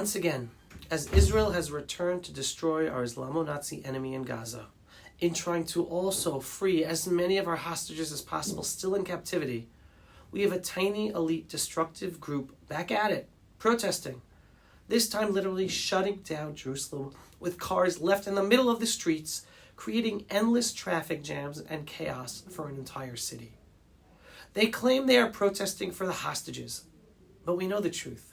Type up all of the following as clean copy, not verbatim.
Once again, as Israel has returned to destroy our Islamo-Nazi enemy in Gaza, in trying to also free as many of our hostages as possible still in captivity, we have a tiny, elite, destructive group back at it, protesting. This time literally shutting down Jerusalem with cars left in the middle of the streets, creating endless traffic jams and chaos for an entire city. They claim they are protesting for the hostages, but we know the truth.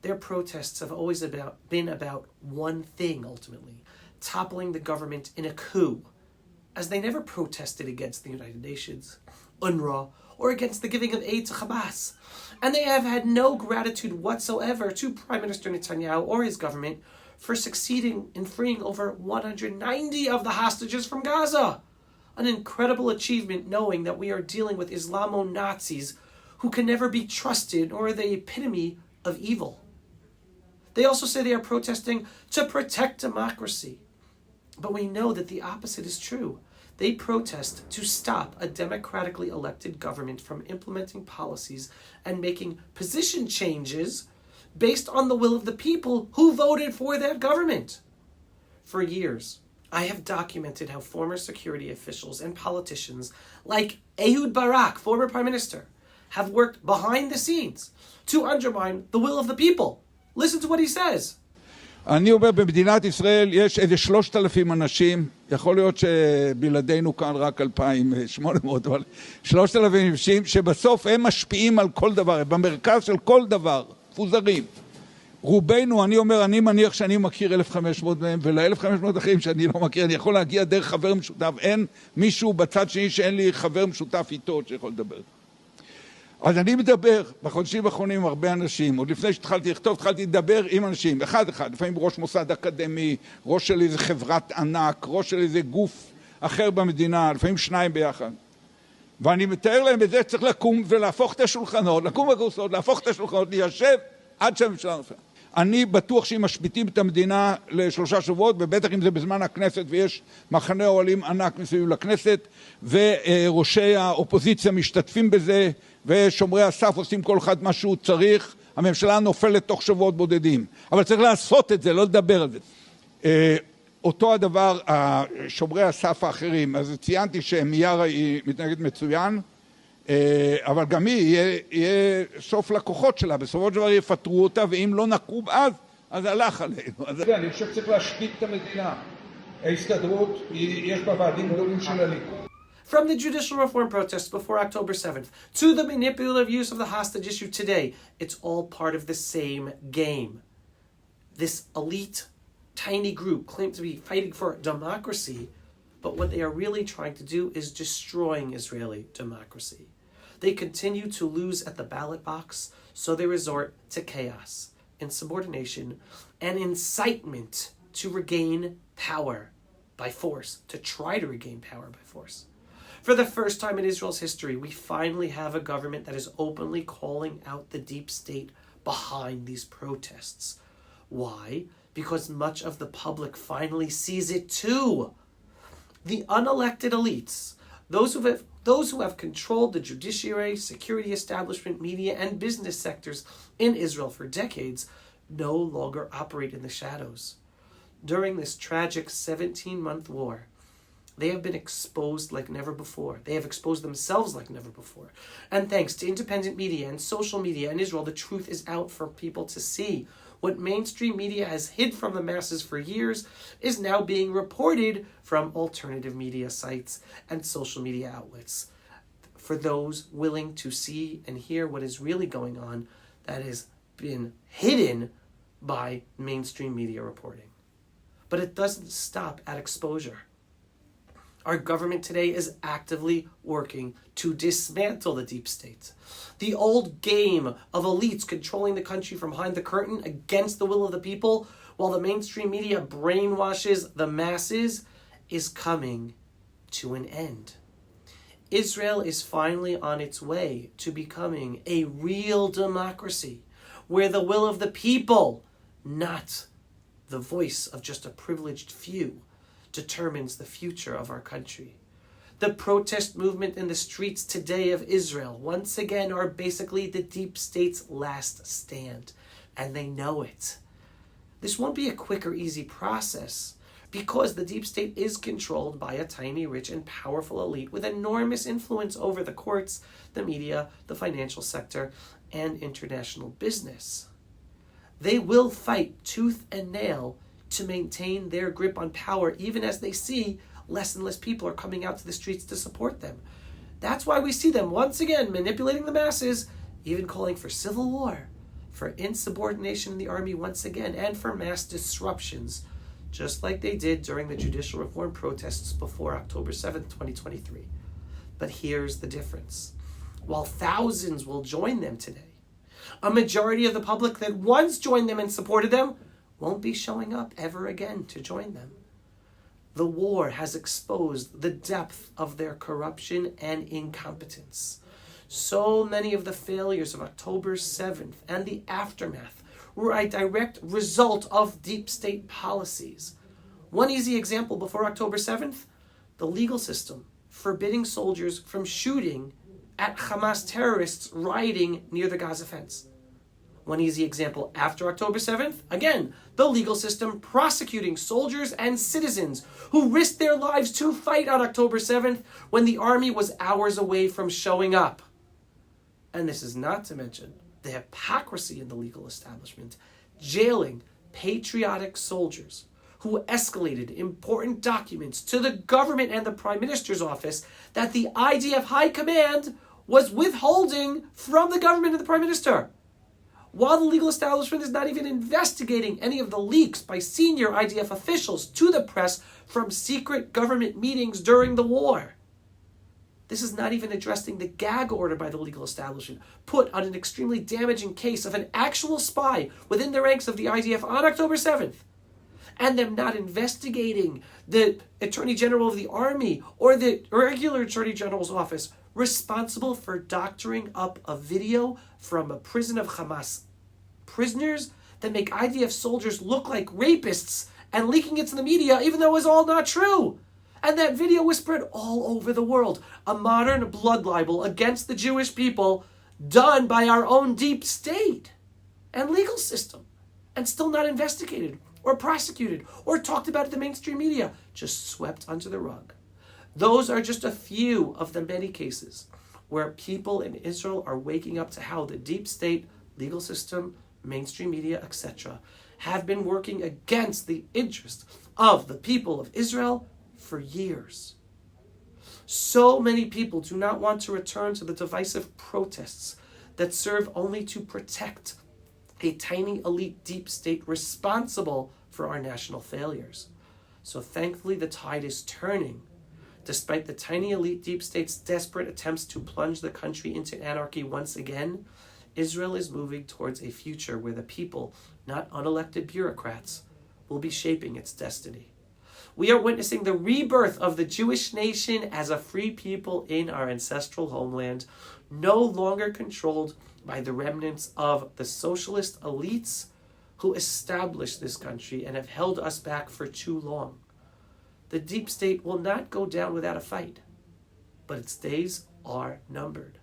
Their protests have always been about one thing, ultimately, toppling the government in a coup, as they never protested against the United Nations, UNRWA, or against the giving of aid to Hamas. And they have had no gratitude whatsoever to Prime Minister Netanyahu or his government for succeeding in freeing over 190 of the hostages from Gaza. An incredible achievement, knowing that we are dealing with Islamo-Nazis who can never be trusted or are the epitome of evil. They also say they are protesting to protect democracy. But we know that the opposite is true. They protest to stop a democratically elected government from implementing policies and making position changes based on the will of the people who voted for that government. For years, I have documented how former security officials and politicians like Ehud Barak, former prime minister, have worked behind the scenes to undermine the will of the people. Listen to what he says. אני אומר, במדינת ישראל יש איזה 3,000 אנשים, יכול להיות שבלעדינו כאן רק 2,800, אבל 3,000 אנשים שבסוף הם משפיעים על כל דבר, במרכז של כל דבר, מפוזרים. רובנו, אני אומר, אני מניח שאני מכיר 1,500 מהם, ול-1,500 אחרים שאני לא מכיר, אני יכול להגיע דרך חבר משותף, אין מישהו בצד שני שאין לי חבר משותף איתו שיכול לדבר. אז אני מדבר בחודשים האחרונים עם הרבה אנשים, עוד לפני שהתחלתי לכתוב, התחלתי לדבר עם אנשים, אחד, לפעמים ראש מוסד אקדמי, ראש של איזה חברת ענק, ראש של איזה גוף אחר במדינה, לפעמים שניים ביחד. ואני מתאר להם בזה שצריך לקום ולהפוך את השולחנות, לקום בקורסות, להפוך את השולחנות, ליישב עד שהממשלה נופלת. אני בטוח שאם משביתים את המדינה ל3 שבועות, ובטח אם זה בזמן הכנסת ויש מחנה אוהלים ענק מסביב לכנסת, וראשי האופוזיציה משתתפים בזה, ושומרי הסף עושים כל אחד מה שהוא צריך, הממשלה נופלת תוך שבועות בודדים. אבל צריך לעשות את זה, לא לדבר על זה. אותו הדבר, שומרי הסף האחרים, אז ציינתי שמיארה היא מתנגד מצוין, אבל גם היא יהיה סוף לקוחות שלה, בסופו של דבר יפטרו אותה, ואם לא נקום אז הלך עלינו. אני חושב שצריך להשתיק את המדינה. ההסתדרות, יש בה ועדים גדולים של הליכוד. From the judicial reform protests before October 7th to the manipulative use of the hostage issue today, it's all part of the same game. This elite, tiny group claims to be fighting for democracy, but what they are really trying to do is destroying Israeli democracy. They continue to lose at the ballot box, so they resort to chaos, insubordination, and incitement to regain power by force, to try to regain power by force. For the first time in Israel's history, we finally have a government that is openly calling out the deep state behind these protests. Why? Because much of the public finally sees it too. The unelected elites, those who have controlled the judiciary, security establishment, media, and business sectors in Israel for decades, no longer operate in the shadows. During this tragic 17-month war, they have been exposed like never before. They have exposed themselves like never before. And thanks to independent media and social media in Israel, the truth is out for people to see. What mainstream media has hid from the masses for years is now being reported from alternative media sites and social media outlets. For those willing to see and hear what is really going on, that has been hidden by mainstream media reporting. But it doesn't stop at exposure. Our government today is actively working to dismantle the deep state. The old game of elites controlling the country from behind the curtain against the will of the people, while the mainstream media brainwashes the masses, is coming to an end. Israel is finally on its way to becoming a real democracy, where the will of the people, not the voice of just a privileged few, determines the future of our country. The protest movement in the streets today of Israel, once again, are basically the deep state's last stand, and they know it. This won't be a quick or easy process because the deep state is controlled by a tiny, rich, and powerful elite with enormous influence over the courts, the media, the financial sector, and international business. They will fight tooth and nail to maintain their grip on power, even as they see less and less people are coming out to the streets to support them. That's why we see them once again manipulating the masses, even calling for civil war, for insubordination in the army once again, and for mass disruptions, just like they did during the judicial reform protests before October 7th, 2023. But here's the difference. While thousands will join them today, a majority of the public that once joined them and supported them won't be showing up ever again to join them. The war has exposed the depth of their corruption and incompetence. So many of the failures of October 7th and the aftermath were a direct result of deep state policies. One easy example before October 7th, the legal system forbidding soldiers from shooting at Hamas terrorists rioting near the Gaza fence. One easy example after October 7th, again, the legal system prosecuting soldiers and citizens who risked their lives to fight on October 7th when the army was hours away from showing up. And this is not to mention the hypocrisy in the legal establishment, jailing patriotic soldiers who escalated important documents to the government and the Prime Minister's office that the IDF High Command was withholding from the government and the Prime Minister. While the legal establishment is not even investigating any of the leaks by senior IDF officials to the press from secret government meetings during the war. This is not even addressing the gag order by the legal establishment put on an extremely damaging case of an actual spy within the ranks of the IDF on October 7th. And them not investigating the Attorney General of the Army or the regular Attorney General's office responsible for doctoring up a video from a prison of Hamas prisoners that make IDF soldiers look like rapists and leaking it to the media even though it was all not true. And that video was spread all over the world. A modern blood libel against the Jewish people done by our own deep state and legal system and still not investigated or prosecuted or talked about in the mainstream media, just swept under the rug. Those are just a few of the many cases where people in Israel are waking up to how the deep state, legal system, mainstream media, etc., have been working against the interest of the people of Israel for years. So many people do not want to return to the divisive protests that serve only to protect a tiny elite deep state responsible for our national failures. So thankfully the tide is turning. Despite the tiny elite deep state's desperate attempts to plunge the country into anarchy once again, Israel is moving towards a future where the people, not unelected bureaucrats, will be shaping its destiny. We are witnessing the rebirth of the Jewish nation as a free people in our ancestral homeland, no longer controlled by the remnants of the socialist elites who established this country and have held us back for too long. The deep state will not go down without a fight, but its days are numbered.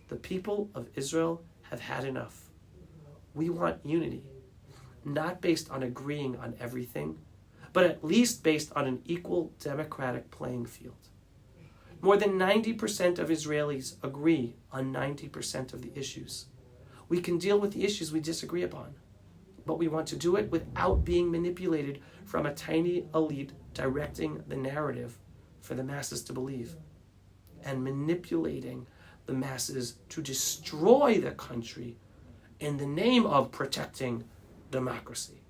The people of Israel have had enough. We want unity, not based on agreeing on everything, but at least based on an equal democratic playing field. More than 90% of Israelis agree on 90% of the issues. We can deal with the issues we disagree upon, but we want to do it without being manipulated from a tiny elite directing the narrative for the masses to believe and manipulating the masses to destroy the country in the name of protecting democracy.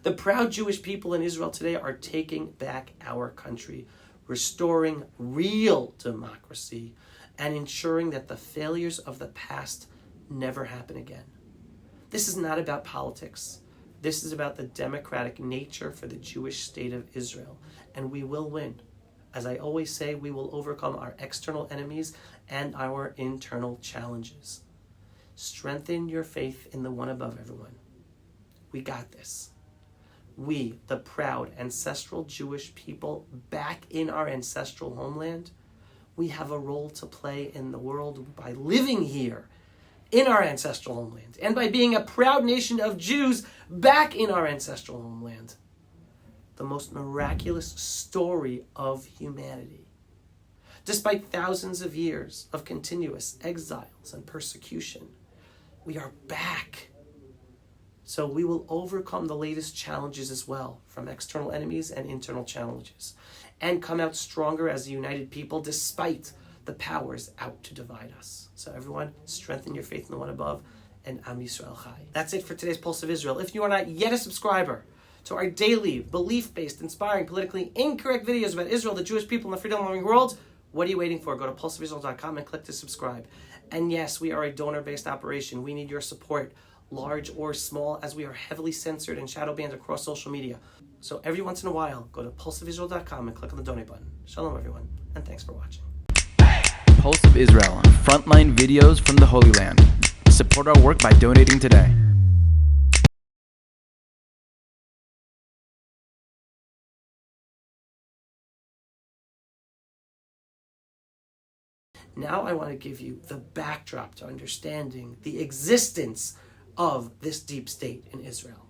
The proud Jewish people in Israel today are taking back our country, restoring real democracy, and ensuring that the failures of the past never happen again. This is not about politics. This is about the democratic nature for the Jewish state of Israel, and we will win. As I always say, we will overcome our external enemies and our internal challenges. Strengthen your faith in the one above, everyone. We got this. We, the proud ancestral Jewish people back in our ancestral homeland, we have a role to play in the world by living here in our ancestral homeland, and by being a proud nation of Jews back in our ancestral homeland. The most miraculous story of humanity. Despite thousands of years of continuous exiles and persecution, we are back. So we will overcome the latest challenges as well, from external enemies and internal challenges, and come out stronger as a united people despite the powers out to divide us. So everyone, strengthen your faith in the one above, and Am Yisrael Chai. That's it for today's Pulse of Israel. If you are not yet a subscriber to our daily, belief-based, inspiring, politically incorrect videos about Israel, the Jewish people, and the freedom-loving world, what are you waiting for? Go to pulseofisrael.com and click to subscribe. And yes, we are a donor-based operation. We need your support, large or small, as we are heavily censored and shadow banned across social media. So every once in a while, go to pulseofisrael.com and click on the donate button. Shalom, everyone, and thanks for watching. Pulse of Israel, frontline videos from the Holy Land. Support our work by donating today. Now I want to give you the backdrop to understanding the existence of this deep state in Israel.